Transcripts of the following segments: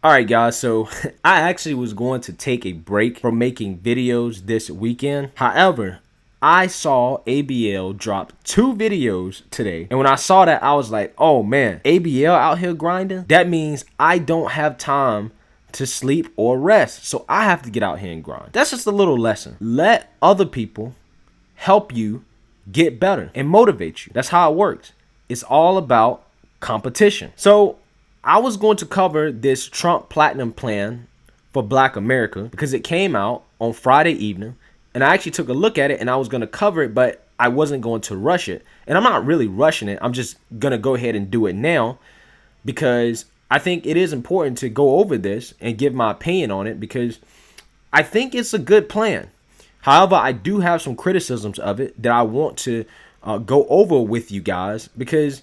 All right, guys. So I actually was going to take a break from making videos this weekend. However, I saw ABL drop 2 videos today. And when I saw that, I was like, oh man, ABL out here grinding? That means I don't have time to sleep or rest. So I have to get out here and grind. That's just a little lesson. Let other people help you get better and motivate you. That's how it works. It's all about competition. So I was going to cover this Trump Platinum plan for Black America because it came out on Friday evening, and I actually took a look at it and I was going to cover it, but I wasn't going to rush it. And I'm not really rushing it. I'm just going to go ahead and do it now because I think it is important to go over this and give my opinion on it because I think it's a good plan. However, I do have some criticisms of it that I want to go over with you guys because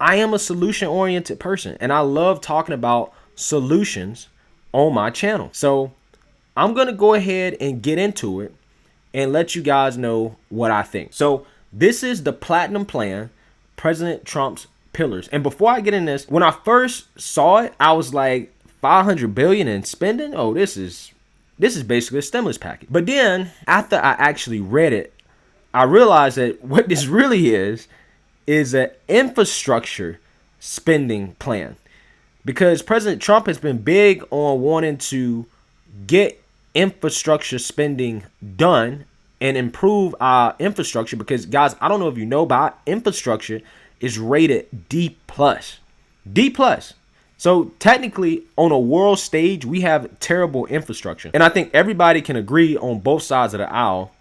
I am a solution-oriented person, and I love talking about solutions on my channel. So I'm going to go ahead and get into it and let you guys know what I think. So this is the Platinum Plan, President Trump's pillars. And before I get in this, when I first saw it, I was like, 500 billion in spending? Oh, this is basically a stimulus package. But then after I actually read it, I realized that what this really is an infrastructure spending plan, because President Trump has been big on wanting to get infrastructure spending done and improve our infrastructure because, guys, I don't know if you know, but our infrastructure is rated D+. D+. So technically, on a world stage, we have terrible infrastructure. And I think everybody can agree on both sides of the aisle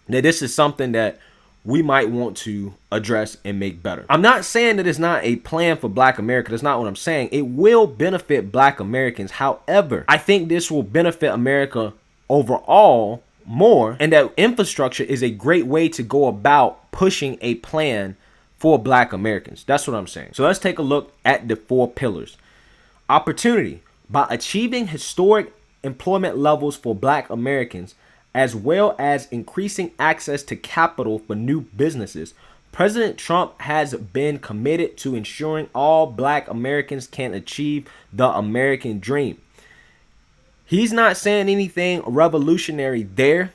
that this is something that we might want to address and make better. I'm not saying that it's not a plan for Black America. That's not what I'm saying. It will benefit Black Americans. However, I think this will benefit America overall more, and that infrastructure is a great way to go about pushing a plan for Black Americans. That's what I'm saying. So let's take a look at the 4 pillars. Opportunity. By achieving historic employment levels for Black Americans, as well as increasing access to capital for new businesses, President Trump has been committed to ensuring all Black Americans can achieve the American dream. He's not saying anything revolutionary there.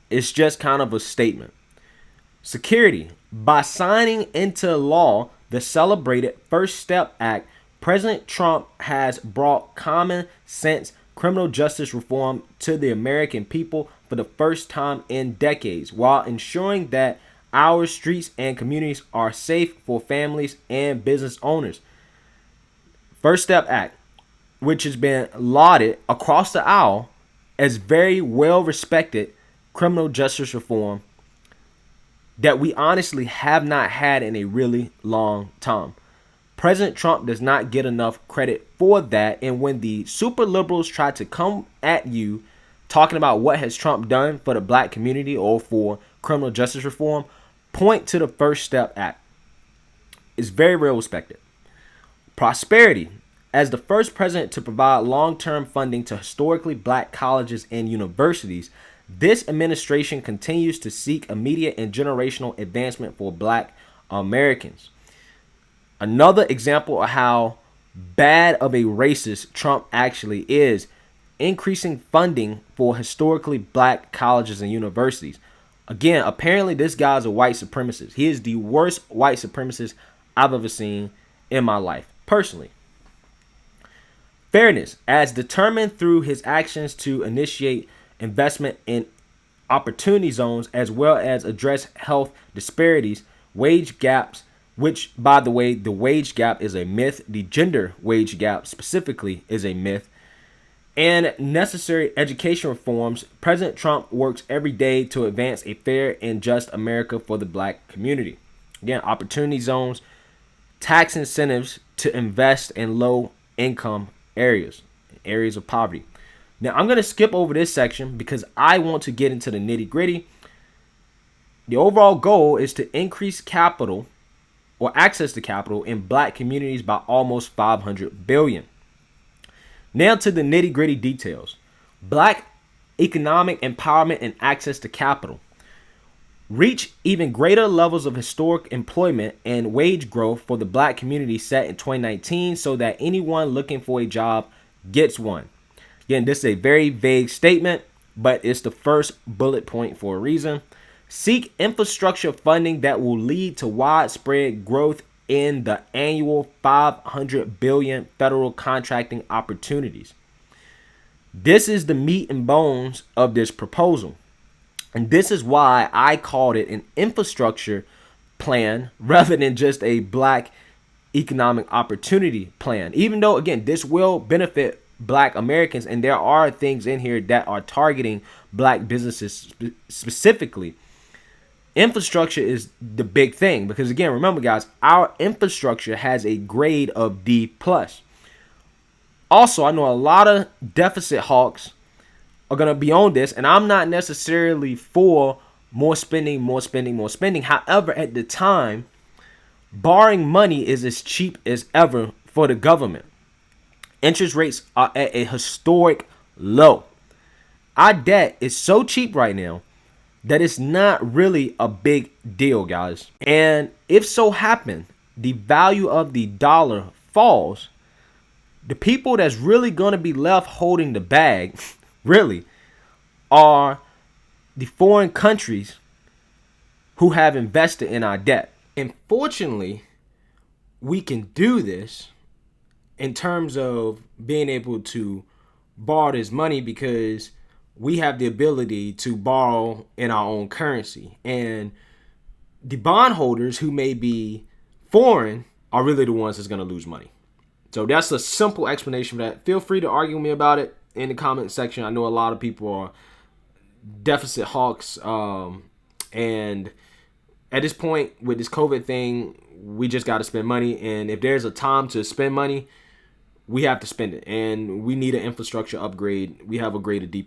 It's just kind of a statement. Security. By signing into law the celebrated First Step Act, President Trump has brought common sense criminal justice reform to the American people for the first time in decades, while ensuring that our streets and communities are safe for families and business owners. First Step Act, which has been lauded across the aisle as very well respected criminal justice reform that we honestly have not had in a really long time. President Trump does not get enough credit for that. And when the super liberals try to come at you talking about what has Trump done for the Black community or for criminal justice reform, point to the First Step Act. It's very well respected. Prosperity. As the first president to provide long-term funding to historically Black colleges and universities, this administration continues to seek immediate and generational advancement for Black Americans. Another example of how bad of a racist Trump actually is, increasing funding for historically Black colleges and universities. Again, apparently this guy's a white supremacist. He is the worst white supremacist I've ever seen in my life, personally. Fairness, as determined through his actions to initiate investment in opportunity zones as well as address health disparities, wage gaps, which, by the way, the wage gap is a myth. The gender wage gap specifically is a myth. And necessary education reforms, President Trump works every day to advance a fair and just America for the Black community. Again, opportunity zones, tax incentives to invest in low-income areas of poverty. Now, I'm going to skip over this section because I want to get into the nitty-gritty. The overall goal is to increase capital or access to capital in Black communities by almost 500 billion. Now to the nitty-gritty details. Black economic empowerment and access to capital. Reach even greater levels of historic employment and wage growth for the black community set in 2019 so that anyone looking for a job gets one. Again, this is a very vague statement, but it's the first bullet point for a reason. Seek infrastructure funding that will lead to widespread growth in the annual $500 billion federal contracting opportunities. This is the meat and bones of this proposal. And this is why I called it an infrastructure plan rather than just a black economic opportunity plan. Even though, again, this will benefit black Americans, and there are things in here that are targeting black businesses specifically. Infrastructure is the big thing because, again, remember, guys, our infrastructure has a grade of D+. Also, I know a lot of deficit hawks are going to be on this, and I'm not necessarily for more spending. However, at the time, borrowing money is as cheap as ever for the government. Interest rates are at a historic low. Our debt is so cheap right now that it's not really a big deal, guys. And if so happen the value of the dollar falls, the people that's really going to be left holding the bag really are the foreign countries who have invested in our debt. And fortunately, we can do this in terms of being able to borrow this money because we have the ability to borrow in our own currency. And the bondholders who may be foreign are really the ones that's going to lose money. So that's a simple explanation for that. Feel free to argue with me about it in the comment section. I know a lot of people are deficit hawks. And at this point with this COVID thing, we just got to spend money. And if there's a time to spend money, we have to spend it. And we need an infrastructure upgrade. We have a grade of D+.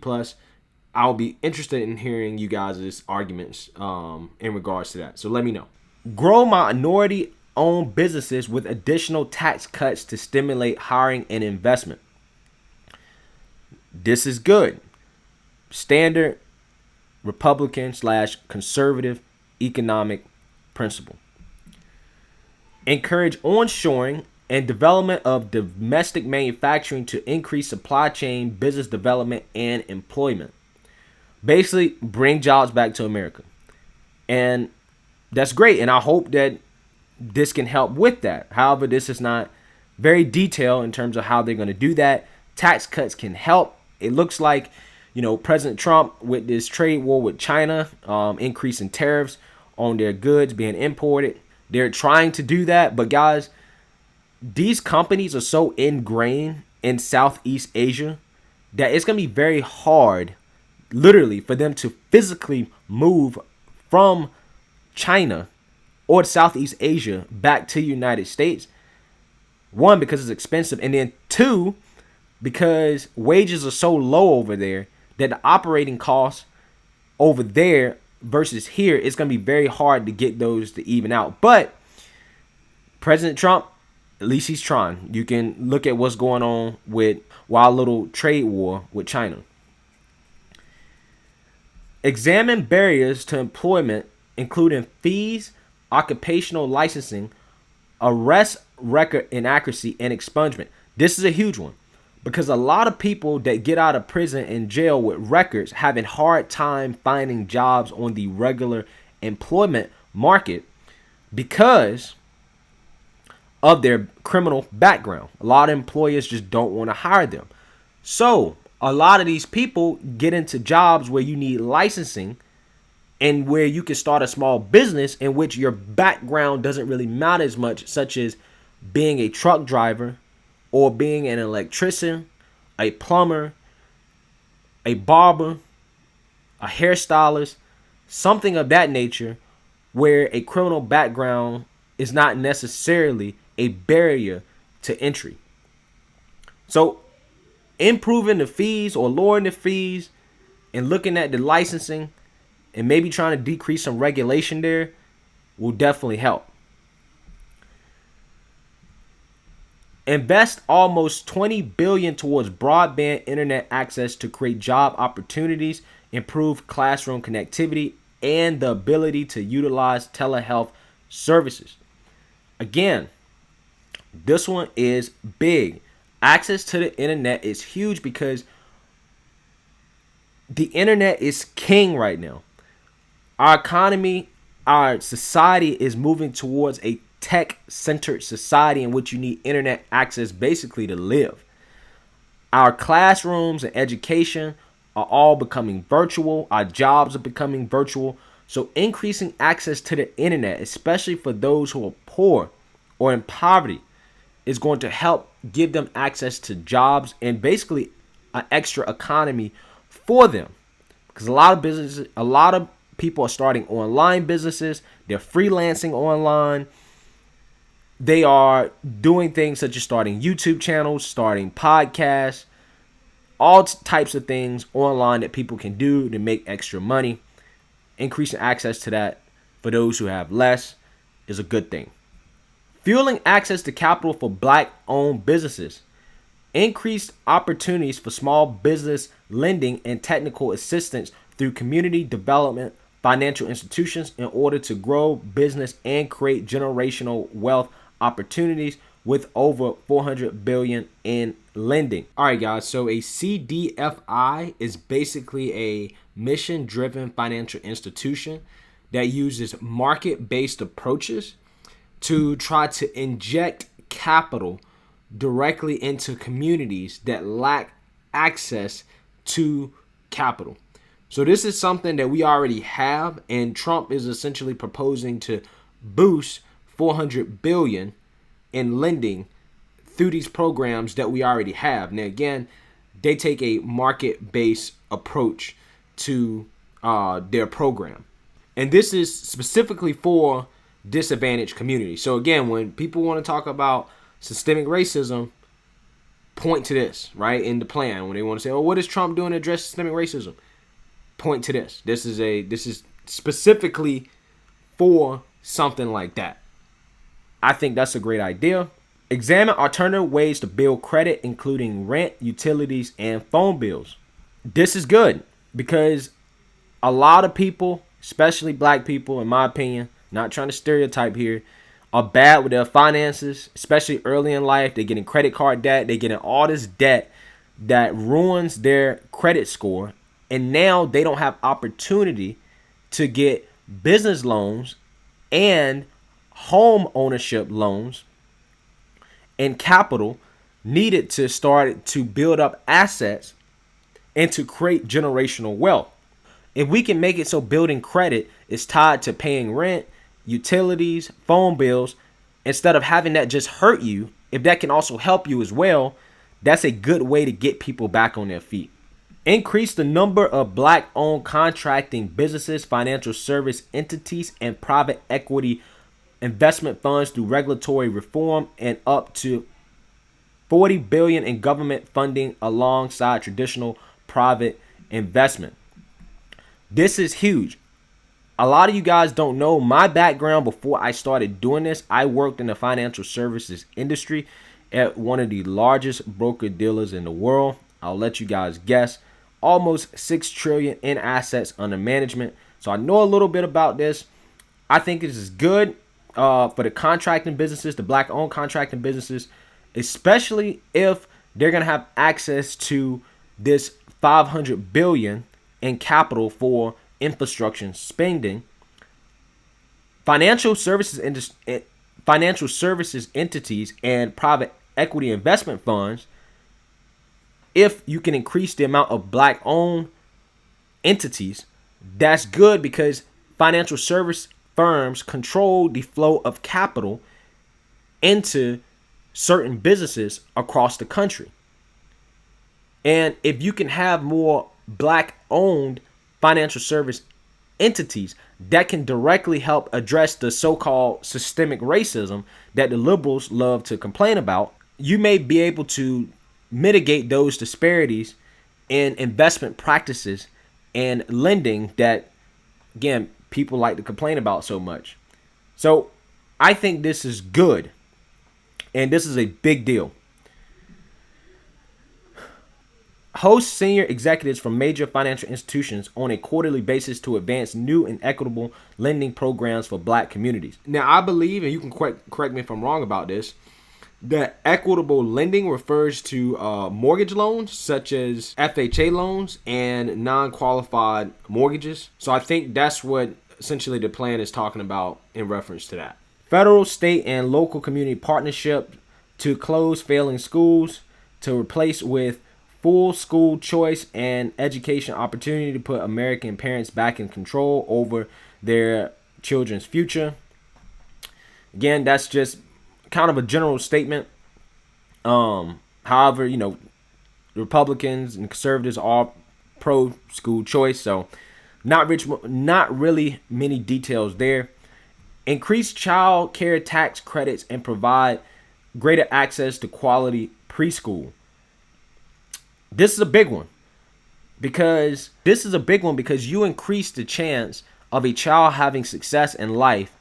I'll be interested in hearing you guys' arguments in regards to that. So let me know. Grow minority-owned businesses with additional tax cuts to stimulate hiring and investment. This is good. Standard Republican/conservative economic principle. Encourage onshoring and development of domestic manufacturing to increase supply chain, business development, and employment. Basically, bring jobs back to America. And that's great. And I hope that this can help with that. However, this is not very detailed in terms of how they're going to do that. Tax cuts can help. It looks like, President Trump with this trade war with China, increasing tariffs on their goods being imported. They're trying to do that. But guys, these companies are so ingrained in Southeast Asia that it's going to be very hard, literally, for them to physically move from China or Southeast Asia back to the United States. One, because it's expensive. And then two, because wages are so low over there that the operating costs over there versus here, it's going to be very hard to get those to even out. But President Trump, at least he's trying. You can look at what's going on with wild little trade war with China. Examine barriers to employment, including fees, occupational licensing, arrest record inaccuracy, and expungement. This is a huge one because a lot of people that get out of prison and jail with records having hard time finding jobs on the regular employment market because of their criminal background. A lot of employers just don't want to hire them. So a lot of these people get into jobs where you need licensing and where you can start a small business in which your background doesn't really matter as much, such as being a truck driver or being an electrician, a plumber, a barber, a hairstylist, something of that nature, where a criminal background is not necessarily a barrier to entry. So improving the fees or lowering the fees and looking at the licensing and maybe trying to decrease some regulation there will definitely help. Invest almost $20 billion towards broadband internet access to create job opportunities, improve classroom connectivity, and the ability to utilize telehealth services. Again, this one is big. Access to the internet is huge because the internet is king right now. Our economy, our society is moving towards a tech-centered society in which you need internet access basically to live. Our classrooms and education are all becoming virtual. Our jobs are becoming virtual. So increasing access to the internet, especially for those who are poor or in poverty, is going to help give them access to jobs and basically an extra economy for them. Because a lot of people are starting online businesses. They're freelancing online. They are doing things such as starting YouTube channels, starting podcasts, all types of things online that people can do to make extra money. Increasing access to that for those who have less is a good thing. Fueling access to capital for Black-owned businesses. Increased opportunities for small business lending and technical assistance through community development financial institutions in order to grow business and create generational wealth opportunities with over 400 billion in lending. All right, guys. So a CDFI is basically a mission-driven financial institution that uses market-based approaches to try to inject capital directly into communities that lack access to capital. So this is something that we already have, and Trump is essentially proposing to boost 400 billion in lending through these programs that we already have. Now, again, they take a market-based approach to their program. And this is specifically for disadvantaged communities. So again, when people want to talk about systemic racism, point to this, right, in the plan. When they want to say, oh, what is Trump doing to address systemic racism? Point to this. This is specifically for something like that. I think that's a great idea. Examine alternative ways to build credit, including rent, utilities, and phone bills. This is good because a lot of people, especially black people, in my opinion, not trying to stereotype here, are bad with their finances, especially early in life. They're getting credit card debt. They're getting all this debt that ruins their credit score. And now they don't have opportunity to get business loans and home ownership loans and capital needed to start to build up assets and to create generational wealth. If we can make it so building credit is tied to paying rent, utilities, phone bills, instead of having that just hurt you, if that can also help you as well, that's a good way to get people back on their feet. Increase the number of black-owned contracting businesses, financial service entities, and private equity investment funds through regulatory reform and up to 40 billion in government funding alongside traditional private investment. This is huge. A lot of you guys don't know my background. Before I started doing this, I worked in the financial services industry at one of the largest broker dealers in the world. I'll let you guys guess. Almost 6 trillion in assets under management. So I know a little bit about this. I think this is good for the contracting businesses, the black-owned contracting businesses, especially if they're going to have access to this 500 billion in capital for infrastructure spending. Financial services entities and private equity investment funds, if you can increase the amount of black-owned entities, that's good because financial service firms control the flow of capital into certain businesses across the country. And if you can have more black-owned financial service entities, that can directly help address the so-called systemic racism that the liberals love to complain about. You may be able to mitigate those disparities in investment practices and lending that, again, people like to complain about so much. So I think this is good, and this is a big deal. hosts senior executives from major financial institutions on a quarterly basis to advance new and equitable lending programs for black communities. Now, I believe, and you can correct me if I'm wrong about this, that equitable lending refers to mortgage loans such as FHA loans and non-qualified mortgages. So I think that's what essentially the plan is talking about in reference to that. Federal, state, and local community partnership to close failing schools, to replace with full school choice and education opportunity, to put American parents back in control over their children's future. Again, that's just kind of a general statement. However, Republicans and conservatives are pro school choice, so not really many details there. Increase child care tax credits and provide greater access to quality preschool. This is a big one because you increase the chance of a child having success in life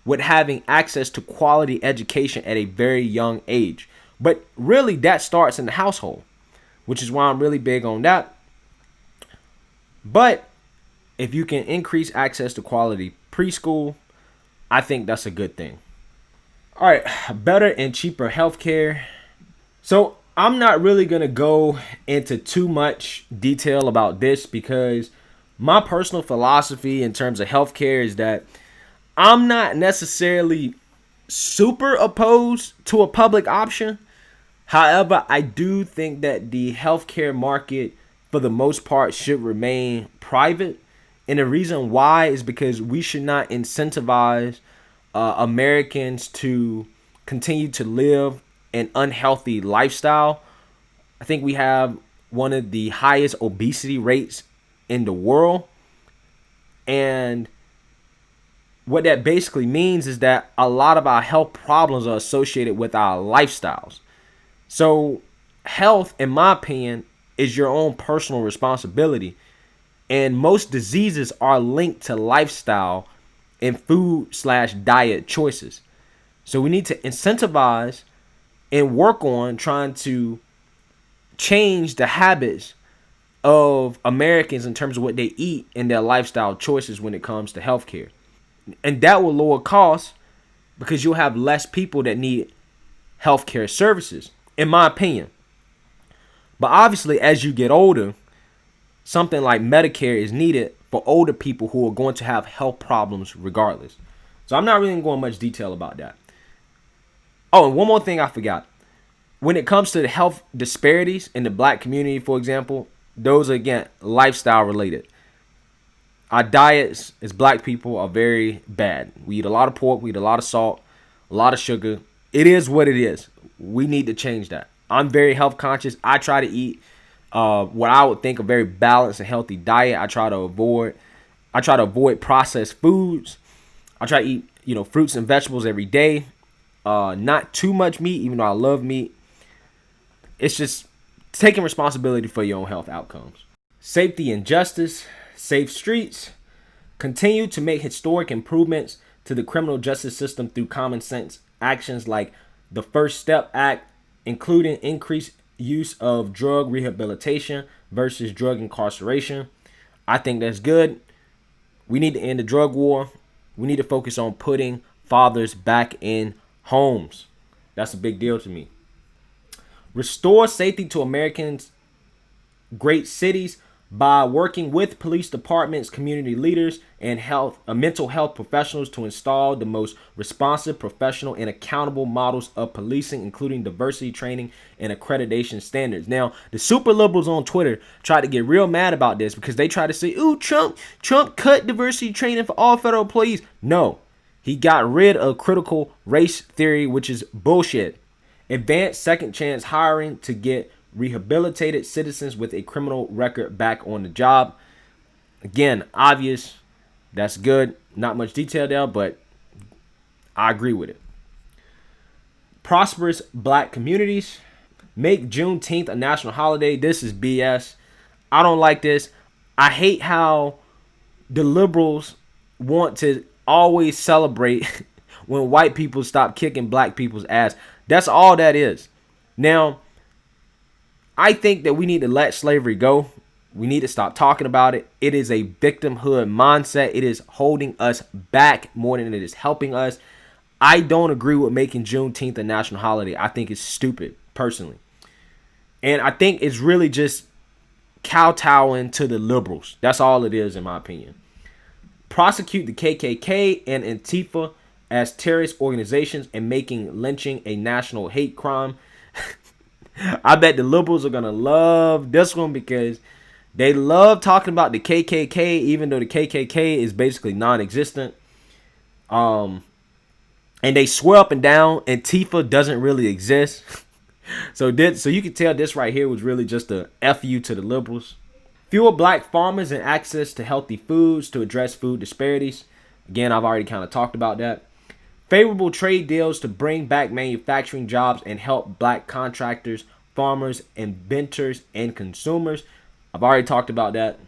with having access to quality education at a very young age. But really, that starts in the household, which is why I'm really big on that. But if you can increase access to quality preschool, I think that's a good thing. All right, better and cheaper healthcare. So I'm not really going to go into too much detail about this because my personal philosophy in terms of healthcare is that I'm not necessarily super opposed to a public option. However, I do think that the healthcare market, for the most part, should remain private. And the reason why is because we should not incentivize Americans to continue to live an unhealthy lifestyle. I think we have one of the highest obesity rates in the world. And what that basically means is that a lot of our health problems are associated with our lifestyles. So health, in my opinion, is your own personal responsibility. And most diseases are linked to lifestyle and food/diet choices. So we need to incentivize and work on trying to change the habits of Americans in terms of what they eat and their lifestyle choices when it comes to healthcare. And that will lower costs because you'll have less people that need healthcare services, in my opinion. But obviously, as you get older, something like Medicare is needed for older people who are going to have health problems regardless. So I'm not really going much detail about that. Oh, and one more thing I forgot. When it comes to the health disparities in the black community, for example, those are, again, lifestyle related. Our diets as black people are very bad. We eat a lot of pork, we eat a lot of salt, a lot of sugar. It is what it is. We need to change that. I'm very health conscious. I try to eat what I would think a very balanced and healthy diet. I try to avoid processed foods. I try to eat, fruits and vegetables every day. Not too much meat, even though I love meat. It's just taking responsibility for your own health outcomes. Safety and justice. Safe streets. Continue to make historic improvements to the criminal justice system through common sense actions like the First Step Act, including increased use of drug rehabilitation versus drug incarceration. I think that's good. We need to end the drug war. We need to focus on putting fathers back in homes. That's a big deal to me. Restore safety to Americans' great cities by working with police departments, community leaders, and mental health professionals to install the most responsive, professional, and accountable models of policing, including diversity training and accreditation standards. Now, the super liberals on Twitter try to get real mad about this because they try to say, "Ooh, Trump cut diversity training for all federal employees." No, he got rid of critical race theory, which is bullshit. Advanced second chance hiring to get rehabilitated citizens with a criminal record back on the job. Again, obvious. That's good. Not much detail there, but I agree with it. Prosperous black communities. Make Juneteenth a national holiday. This is BS. I don't like this. I hate how the liberals want to always celebrate when white people stop kicking black people's ass. That's all that is. Now, I think that we need to let slavery go. We need to stop talking about it. It is a victimhood mindset. It is holding us back more than it is helping us. I don't agree with making Juneteenth a national holiday. I think it's stupid, personally. And I think it's really just kowtowing to the liberals. That's all it is, in my opinion. Prosecute the KKK and Antifa as terrorist organizations and making lynching a national hate crime. I bet the liberals are going to love this one because they love talking about the KKK, even though the KKK is basically non-existent. And they swear up and down Antifa doesn't really exist. So you can tell this right here was really just a FU to the liberals. Fewer black farmers and access to healthy foods to address food disparities. Again, I've already kind of talked about that. Favorable trade deals to bring back manufacturing jobs and help black contractors, farmers, inventors, and consumers. I've already talked about that.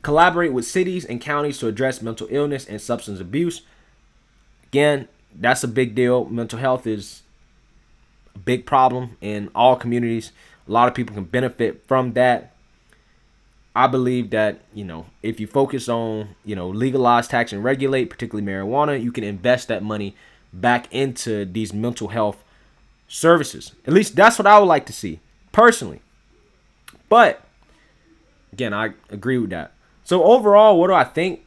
Collaborate with cities and counties to address mental illness and substance abuse. Again, that's a big deal. Mental health is a big problem in all communities. A lot of people can benefit from that. I believe that, if you focus on, legalize, tax, and regulate, particularly marijuana, you can invest that money back into these mental health services. At least that's what I would like to see, personally. But, again, I agree with that. So, overall, what do I think?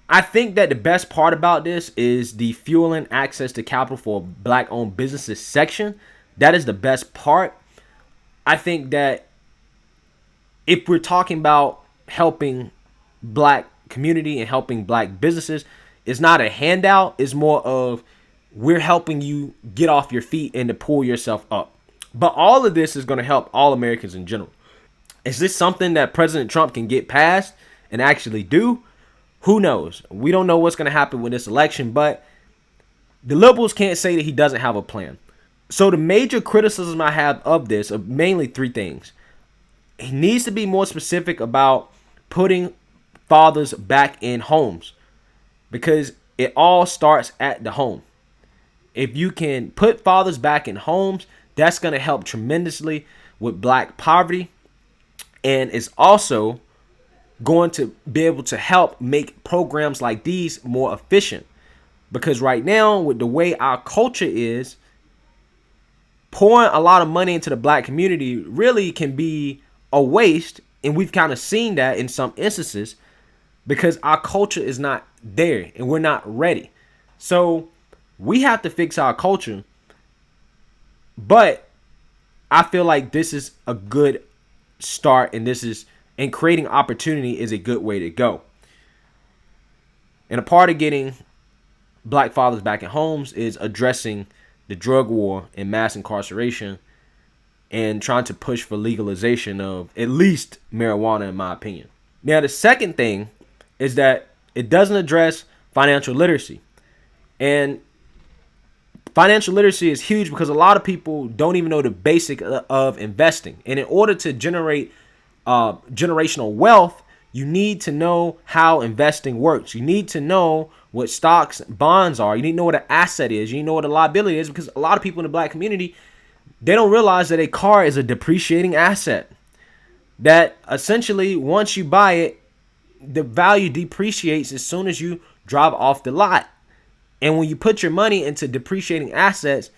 I think that the best part about this is the fueling access to capital for black-owned businesses section. That is the best part. I think that if we're talking about helping black community and helping black businesses, it's not a handout. It's more of we're helping you get off your feet and to pull yourself up. But all of this is going to help all Americans in general. Is this something that President Trump can get past and actually do? Who knows? We don't know what's going to happen with this election, but the liberals can't say that he doesn't have a plan. So the major criticism I have of this are mainly three things. He needs to be more specific about putting fathers back in homes, because it all starts at the home. If you can put fathers back in homes, that's going to help tremendously with black poverty, and it's also going to be able to help make programs like these more efficient, because right now, with the way our culture is, pouring a lot of money into the black community really can be a waste, and we've kind of seen that in some instances because our culture is not there and we're not ready. So we have to fix our culture, but I feel like this is a good start, and creating opportunity is a good way to go. And a part of getting black fathers back in homes is addressing the drug war and mass incarceration and trying to push for legalization of at least marijuana, in my opinion. Now, the second thing is that it doesn't address financial literacy. And financial literacy is huge because a lot of people don't even know the basic of investing. And in order to generate generational wealth, you need to know how investing works. You need to know what stocks, bonds are. You need to know what an asset is. You need to know what a liability is, because a lot of people in the black community, they don't realize that a car is a depreciating asset. That essentially, once you buy it, the value depreciates as soon as you drive off the lot. And when you put your money into depreciating assets,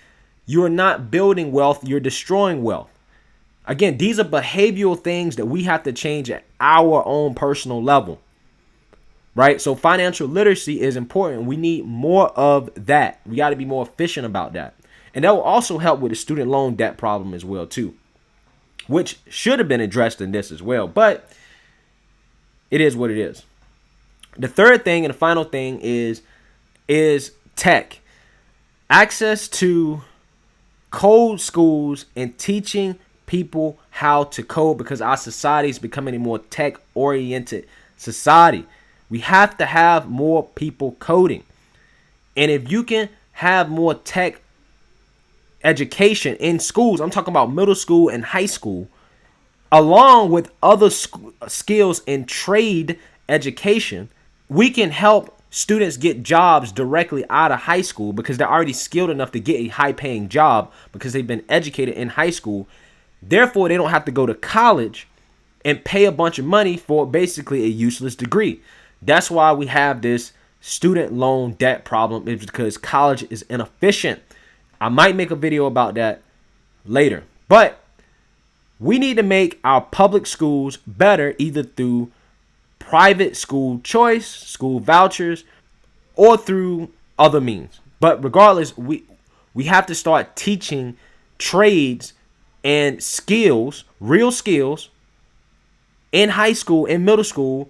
you are not building wealth, you're destroying wealth. Again, these are behavioral things that we have to change at our own personal level, right? So financial literacy is important. We need more of that. We got to be more efficient about that. And that will also help with the student loan debt problem as well, too, which should have been addressed in this as well. But it is what it is. The third thing and the final thing is tech. Access to code schools and teaching people how to code, because our society is becoming a more tech-oriented society. We have to have more people coding. And if you can have more tech education in schools, I'm talking about middle school and high school, along with other skills in trade education, we can help students get jobs directly out of high school because they're already skilled enough to get a high-paying job because they've been educated in high school. Therefore, they don't have to go to college and pay a bunch of money for basically a useless degree. That's why we have this student loan debt problem, is because college is inefficient. I might make a video about that later. But we need to make our public schools better, either through private school choice, school vouchers, or through other means. But regardless, we have to start teaching trades and skills, real skills, in high school, in middle school,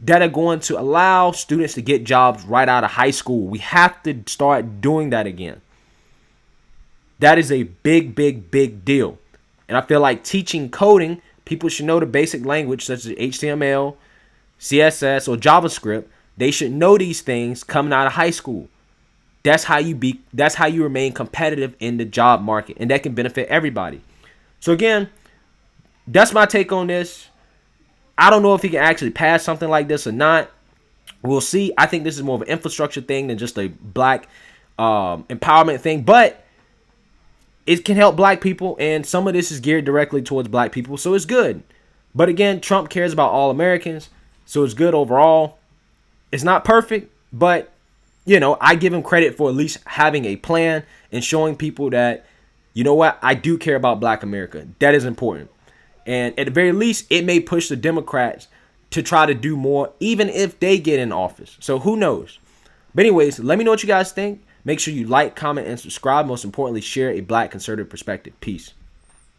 that are going to allow students to get jobs right out of high school. We have to start doing that again. That is a big, big, big deal. And I feel like teaching coding, people should know the basic language such as HTML, CSS, or JavaScript. They should know these things coming out of high school. That's how you remain competitive in the job market, and that can benefit everybody. So again, that's my take on this. I don't know if he can actually pass something like this or not. We'll see. I think this is more of an infrastructure thing than just a black empowerment thing, but it can help black people, and some of this is geared directly towards black people, so it's good. But again, Trump cares about all Americans, so it's good overall. It's not perfect, but I give him credit for at least having a plan and showing people that, you know what, I do care about black America. That is important. And at the very least, it may push the Democrats to try to do more, even if they get in office. So who knows? But anyways, let me know what you guys think. Make sure you like, comment, and subscribe. Most importantly, share a black conservative perspective. Peace.